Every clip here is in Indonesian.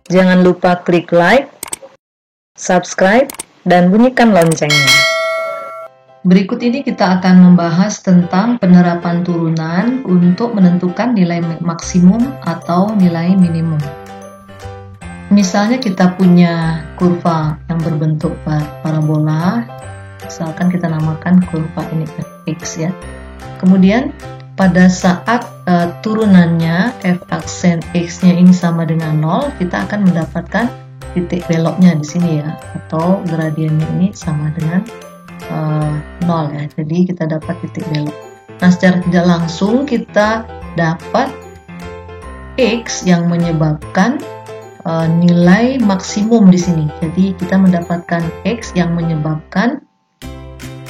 Jangan lupa klik like, subscribe, dan bunyikan loncengnya. Berikut ini kita akan membahas tentang penerapan turunan untuk menentukan nilai maksimum atau nilai minimum. Misalnya kita punya kurva yang berbentuk parabola, misalkan kita namakan kurva ini X ya. Kemudian pada saat turunannya f(aksen x)-nya ini sama dengan 0, kita akan mendapatkan titik beloknya di sini ya, atau gradiennya ini sama dengan 0 ya. Jadi kita dapat titik belok. Nah, secara tidak langsung kita dapat x yang menyebabkan nilai maksimum di sini. Jadi kita mendapatkan x yang menyebabkan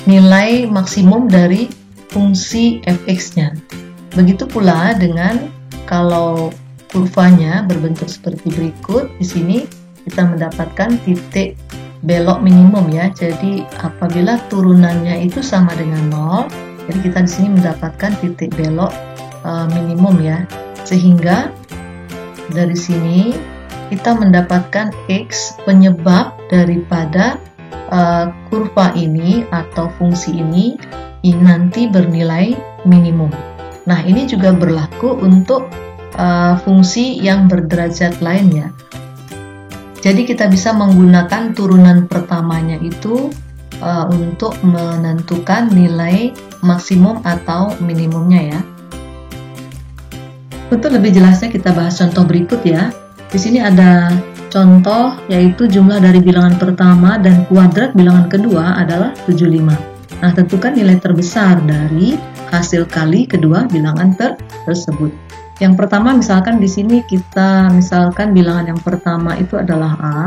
nilai maksimum dari fungsi fx-nya. Begitu pula dengan kalau kurvanya berbentuk seperti berikut. Di sini kita mendapatkan titik belok minimum ya. Jadi apabila turunannya itu sama dengan 0, jadi kita di sini mendapatkan titik belok minimum ya. Sehingga dari sini kita mendapatkan x penyebab daripada kurva ini atau fungsi ini nanti bernilai minimum. Nah, ini juga berlaku untuk fungsi yang berderajat lainnya. Jadi kita bisa menggunakan turunan pertamanya itu untuk menentukan nilai maksimum atau minimumnya ya. Untuk lebih jelasnya kita bahas contoh berikut ya. Di sini ada contoh yaitu jumlah dari bilangan pertama dan kuadrat bilangan kedua adalah 75. Nah, tentukan nilai terbesar dari hasil kali kedua bilangan tersebut. Yang pertama misalkan di sini kita misalkan bilangan yang pertama itu adalah A,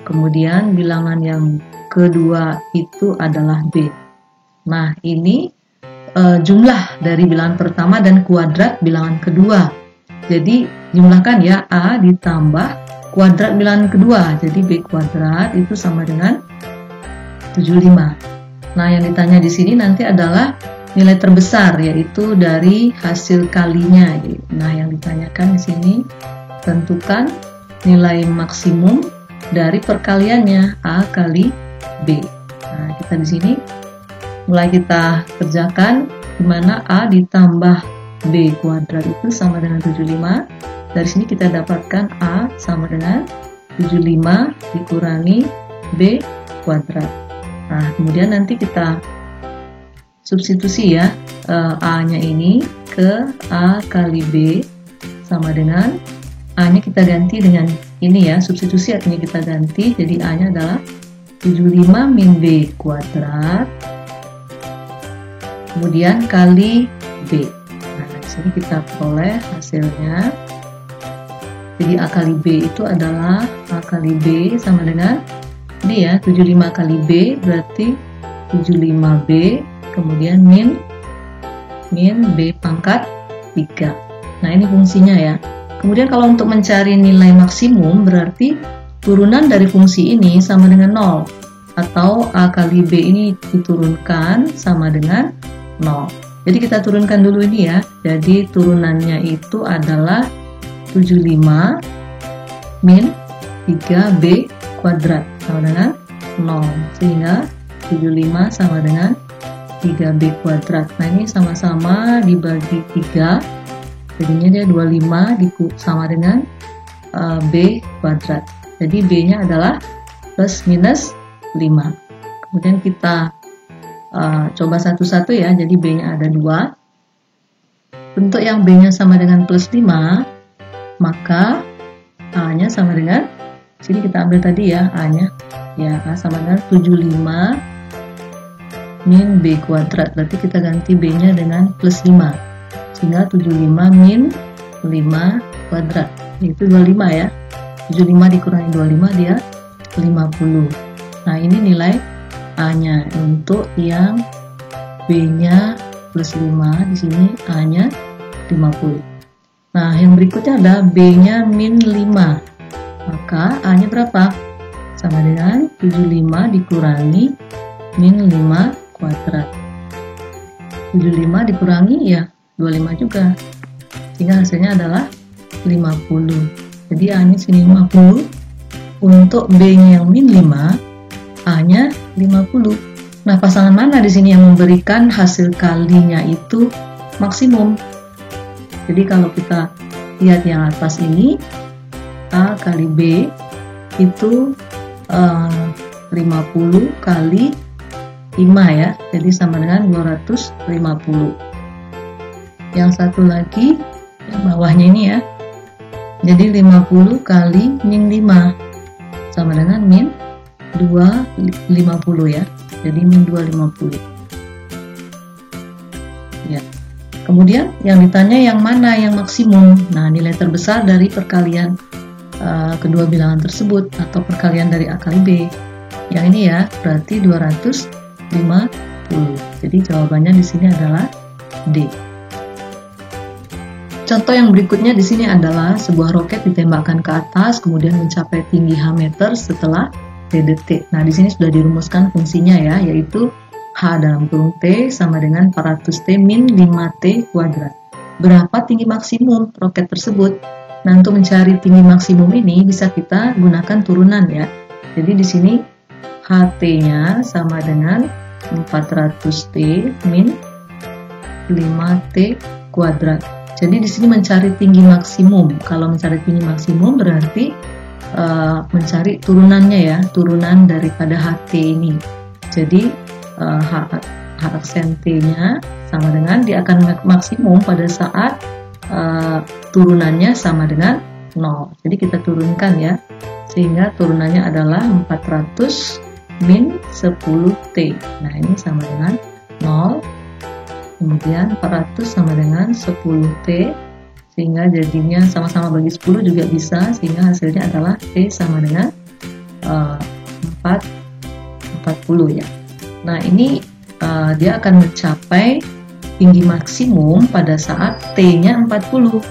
kemudian bilangan yang kedua itu adalah B. Nah, ini jumlah dari bilangan pertama dan kuadrat bilangan kedua. Jadi jumlahkan ya, A ditambah kuadrat bilangan kedua. Jadi B kuadrat itu sama dengan 75. Nah, yang ditanya di sini nanti adalah nilai terbesar, yaitu dari hasil kalinya. Nah, yang ditanyakan di sini tentukan nilai maksimum dari perkaliannya A kali B. Nah, kita di sini mulai kita kerjakan, di mana A ditambah B kuadrat itu sama dengan 75. Dari sini kita dapatkan A sama dengan 75 dikurangi B kuadrat. Nah, kemudian nanti kita substitusi ya, A-nya ini ke A kali B sama dengan A-nya kita ganti dengan ini ya, substitusi artinya kita ganti, jadi A-nya adalah 75 min B kuadrat kemudian kali B. Nah, di sini kita peroleh hasilnya. Jadi A kali B itu adalah A kali B sama dengan ini ya, 75 kali B berarti 75B kemudian min B pangkat 3. Nah, ini fungsinya ya. Kemudian kalau untuk mencari nilai maksimum berarti turunan dari fungsi ini sama dengan 0, atau A kali B ini diturunkan sama dengan 0. Jadi kita turunkan dulu ini ya. Jadi turunannya itu adalah 75 min 3B kuadrat sama dengan 0, sehingga 75 sama dengan 3B kuadrat. Nah, ini sama-sama dibagi 3, jadinya dia 25 sama dengan B kuadrat. Jadi B nya adalah plus minus 5. Kemudian kita coba satu-satu ya. Jadi B nya ada 2. Untuk yang B nya sama dengan plus 5, maka A nya sama dengan, sini kita ambil tadi ya, A nya ya, A sama dengan 75 min B kuadrat. Berarti kita ganti B nya dengan plus 5, sehingga 75 min 5 kuadrat, yaitu 25 ya. 75 dikurangi 25 dia 50. Nah, ini nilai A nya untuk yang B nya plus 5, di sini A nya 50. Nah, yang berikutnya adalah B nya min 5, maka A nya berapa? Sama dengan 75 dikurangi min 5 kuadrat. 75 dikurangi ya 25 juga, sehingga hasilnya adalah 50. Jadi A-nya sini 50. Untuk B-nya yang min 5, A-nya 50. Nah, pasangan mana di sini yang memberikan hasil kalinya itu maksimum? Jadi kalau kita lihat yang atas ini, A kali B itu 50 kali 5 ya, jadi sama dengan 250. Yang satu lagi yang bawahnya ini ya, jadi 50 kali min 5 sama dengan min 250 ya, jadi min 250 ya. Kemudian yang ditanya yang mana yang maksimum. Nah, nilai terbesar dari perkalian kedua bilangan tersebut atau perkalian dari A kali B. Yang ini ya, berarti 250. Jadi jawabannya di sini adalah D. Contoh yang berikutnya di sini adalah sebuah roket ditembakkan ke atas kemudian mencapai tinggi H meter setelah T detik. Nah, di sini sudah dirumuskan fungsinya ya, yaitu H dalam kurung T sama dengan 400T min 5T kuadrat. Berapa tinggi maksimum roket tersebut? Nah, untuk mencari tinggi maksimum ini bisa kita gunakan turunan ya. Jadi di sini HT-nya sama dengan 400T min 5T kuadrat. Jadi di sini mencari tinggi maksimum. Kalau mencari tinggi maksimum berarti mencari turunannya ya, turunan daripada HT ini. Jadi H aksen T-nya sama dengan dia akan maksimum pada saat turunannya sama dengan 0. Jadi kita turunkan ya, sehingga turunannya adalah 400 min 10T. Nah, ini sama dengan 0. Kemudian 400 sama dengan 10T, sehingga jadinya sama-sama bagi 10 juga bisa, sehingga hasilnya adalah T sama dengan 40 ya. Nah, ini dia akan mencapai tinggi maksimum pada saat T-nya 40.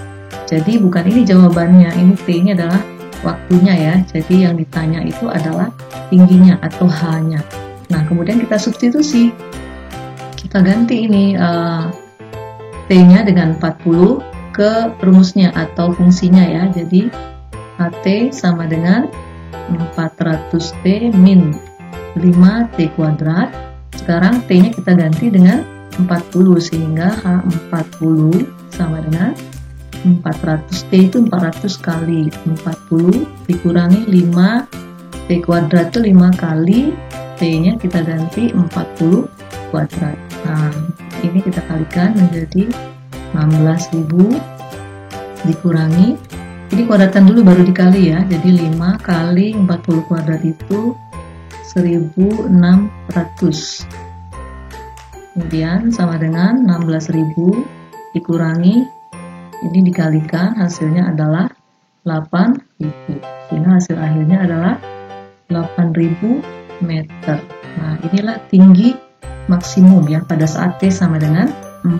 Jadi bukan ini jawabannya, ini T-nya adalah waktunya ya. Jadi yang ditanya itu adalah tingginya atau H-nya. Nah, kemudian kita substitusi. Kita ganti ini T-nya dengan 40 ke rumusnya atau fungsinya ya. Jadi HT sama dengan 400T min 5T kuadrat. Sekarang T-nya kita ganti dengan 40 sehingga H40 sama dengan 400T itu 400 kali 40 dikurangi 5T kuadrat itu 5 kali T-nya kita ganti 40 kuadrat. Nah, ini kita kalikan menjadi 16.000 dikurangi, ini kuadratan dulu baru dikali ya, jadi 5 kali 40 kuadrat itu 1.600, kemudian sama dengan 16.000 dikurangi, ini dikalikan hasilnya adalah 8.000, sehingga hasil akhirnya adalah 8.000 meter. Nah, inilah tinggi maksimum ya pada saat T sama dengan 40.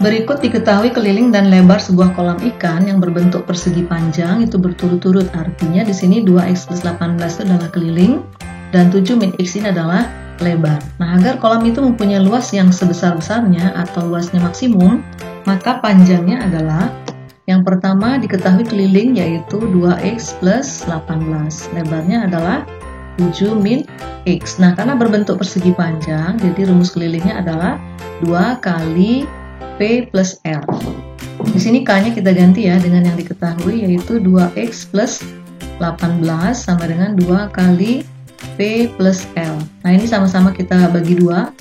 Berikut diketahui keliling dan lebar sebuah kolam ikan yang berbentuk persegi panjang itu berturut-turut. Artinya di sini 2x plus 18 itu adalah keliling dan 7 min x ini adalah lebar. Nah, agar kolam itu mempunyai luas yang sebesar-besarnya atau luasnya maksimum, maka panjangnya adalah yang pertama diketahui keliling yaitu 2x plus 18. Lebarnya adalah 7 min x. Nah, karena berbentuk persegi panjang, jadi rumus kelilingnya adalah 2 kali P plus L. Di sini K-nya kita ganti ya dengan yang diketahui yaitu 2x plus 18 sama dengan 2 kali P plus L. Nah, ini sama-sama kita bagi 2.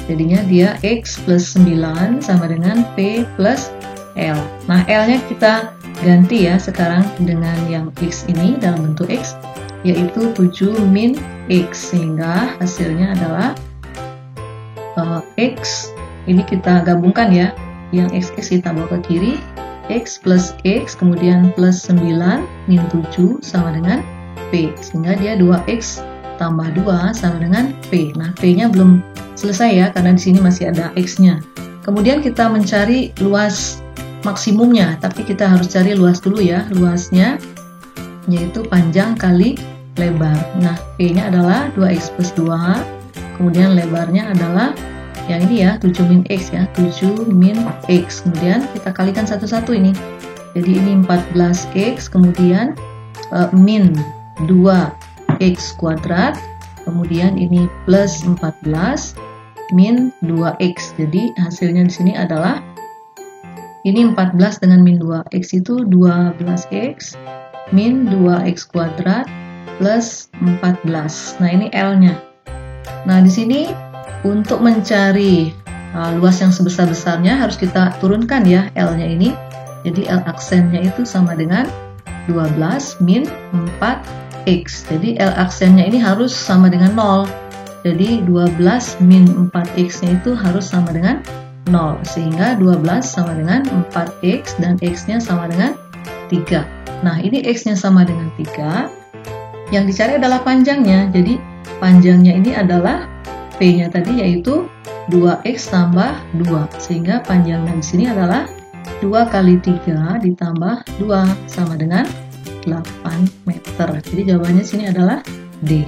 Jadinya dia x plus 9 sama dengan P plus L. Nah, L-nya kita ganti ya sekarang dengan yang X ini dalam bentuk X, yaitu 7 min X, sehingga hasilnya adalah X, ini kita gabungkan ya, yang X kita bawa ke kiri, X plus X, kemudian plus 9 min 7 sama dengan P, sehingga dia 2X tambah 2 sama dengan P. Nah, P-nya belum selesai ya, karena di sini masih ada X-nya. Kemudian kita mencari luas maksimumnya, tapi kita harus cari luas dulu ya, luasnya yaitu panjang kali lebar. Nah, P-nya adalah 2x plus 2, kemudian lebarnya adalah yang ini ya, 7 min X ya, 7 min X. Kemudian kita kalikan satu-satu ini. Jadi ini 14X, kemudian min 2X kuadrat, kemudian ini plus 14 min 2X. Jadi hasilnya di sini adalah ini 14 dengan min 2X itu 12X min 2X kuadrat plus 14. Nah, ini L-nya. Nah, di sini untuk mencari luas yang sebesar-besarnya harus kita turunkan ya L-nya ini. Jadi L aksennya itu sama dengan 12 min 4X. Jadi L aksennya ini harus sama dengan 0. Jadi 12 min 4X-nya itu harus sama dengan 0. Sehingga 12 sama dengan 4X dan X-nya sama dengan 3. Nah, ini X-nya sama dengan 3. Yang dicari adalah panjangnya. Jadi panjangnya ini adalah P-nya tadi yaitu 2X tambah 2. Sehingga panjangnya di sini adalah 2 kali 3 ditambah 2 sama dengan 8 meter. Jadi jawabannya sini adalah D.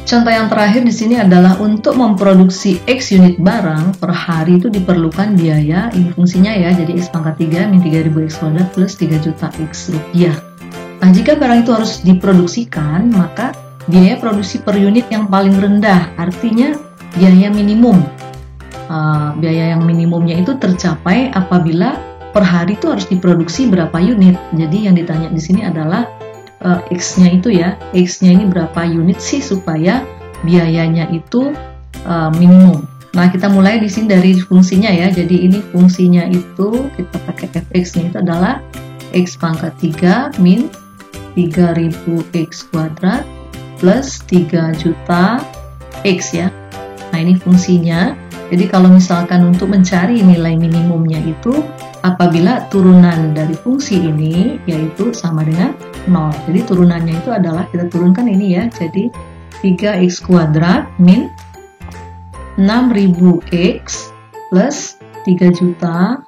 Contoh yang terakhir di sini adalah untuk memproduksi X unit barang per hari itu diperlukan biaya, ini fungsinya ya, jadi X pangkat 3 min 3000 X kuadrat plus 3 juta X rupiah. Nah, jika barang itu harus diproduksikan, maka biaya produksi per unit yang paling rendah, artinya biaya minimum. Biaya yang minimumnya itu tercapai apabila per hari itu harus diproduksi berapa unit. Jadi yang ditanya di sini adalah X-nya itu ya, X-nya ini berapa unit sih supaya biayanya itu minimum. Nah, kita mulai di sini dari fungsinya ya. Jadi ini fungsinya itu kita pakai fx-nya itu adalah X pangkat 3 min 3000 X kuadrat plus 3 juta X ya. Nah, ini fungsinya. Jadi kalau misalkan untuk mencari nilai minimumnya itu apabila turunan dari fungsi ini yaitu sama dengan 0. Jadi turunannya itu adalah kita turunkan ini ya. Jadi 3x kuadrat min 6000x plus 3 juta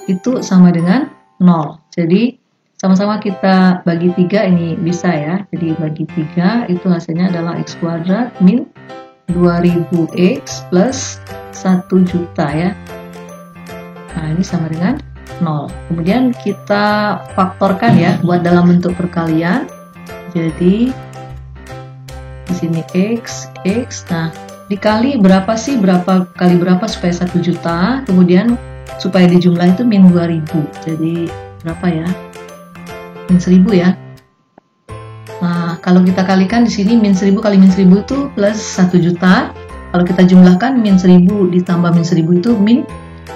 itu sama dengan 0. Jadi sama-sama kita bagi 3 ini bisa ya. Jadi bagi 3 itu hasilnya adalah x kuadrat min 2000x plus 1 juta ya. Nah, ini sama dengan 0. Kemudian kita faktorkan ya buat dalam bentuk perkalian. Jadi di sini x. Nah, dikali berapa sih? Berapa kali berapa supaya 1 juta? Kemudian supaya dijumlah itu min 2000. Jadi berapa ya? Min 1000 ya. Nah, kalau kita kalikan di sini min 1000 kali min 1000 itu plus 1 juta. Kalau kita jumlahkan min 1000 ditambah min 1000 itu min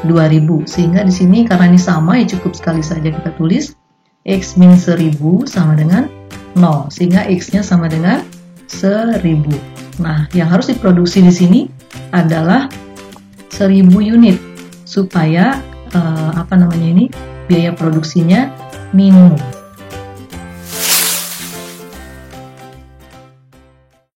2000. Sehingga di sini karena ini sama ya cukup sekali saja kita tulis X min 1000 sama dengan 0. Sehingga X-nya sama dengan 1000. Nah, yang harus diproduksi di sini adalah 1000 unit supaya biaya produksinya minimum.